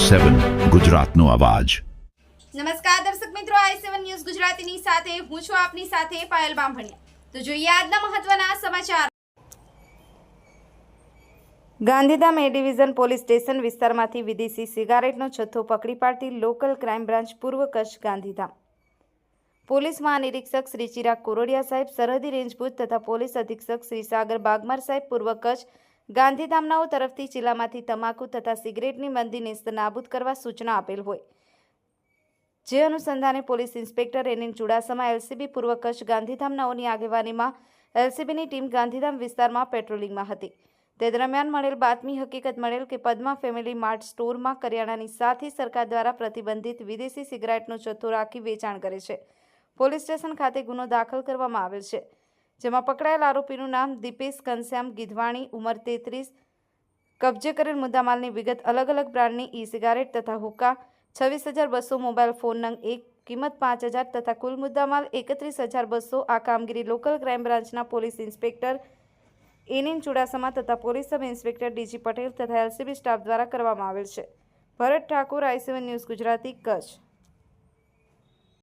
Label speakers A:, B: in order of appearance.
A: i7 ગુજરાતનો અવાજ।
B: નમસ્કાર દર્શક મિત્રો, i7 ન્યૂઝ ગુજરાતીની સાથે હું છું આપની સાથે પાયલ બામભણિયા। તો જોઈએ આજના મહત્વના સમાચાર। ગાંધીધામ એ ડિવિઝન પોલીસ સ્ટેશન વિસ્તારમાંથી વિદેશી સિગારેટનો જથ્થો પકડી પાડતી લોકલ ક્રાઇમ બ્રાન્ચ પૂર્વ કચ્છ ગાંધીધામ પોલીસ મહાનિરીક્ષક શ્રી ચિરાગ કોરોડિયા સાહેબ, સરહદી રેન્જ ભુજ તથા પોલીસ અધિક્ષક શ્રી સાગર બાગમાર સાહેબ પૂર્વ કચ્છ ગાંધીધામનાઓ તરફથી જિલ્લામાંથી તમાકુ તથા સિગરેટની બંદી નેસ્તનાબૂદ કરવા સૂચના આપેલ હોય, જે અનુસંધાને police inspector NN Chudasama LCB પૂર્વ કચ્છ ગાંધીધામનાઓની આગેવાનીમાં એલસીબીની ટીમ ગાંધીધામ વિસ્તારમાં પેટ્રોલિંગમાં હતી। તે દરમિયાન મળેલ બાતમી હકીકત મળેલ કે પદ્મા ફેમિલી માર્ટ સ્ટોરમાં કરિયાણાની સાથે સરકાર દ્વારા પ્રતિબંધિત વિદેશી સિગારેટનો જથ્થો રાખી વેચાણ કરે છે। પોલીસ સ્ટેશન ખાતે ગુનો દાખલ કરવામાં આવેલ છે, જેમાં પકડાયેલ આરોપીનું નામ દીપેશ ઘનશ્યામ ગીધવાણી, ઉંમર 33, કબજે કરેલ મુદ્દામાલની વિગત અલગ અલગ બ્રાન્ડની ઈ સિગારેટ તથા હુક્કા 26,200, મોબાઈલ ફોન નંગ 1 કિંમત 5,000 તથા કુલ મુદ્દામાલ 31,200। આ કામગીરી લોકલ ક્રાઇમ બ્રાન્ચના પોલીસ ઇન્સ્પેક્ટર એનએન ચુડાસમા તથા police sub inspector DG Patel તથા એલસીબી સ્ટાફ દ્વારા કરવામાં આવેલ છે। Bharat Thakur, i7 news Gujarati, Kutch.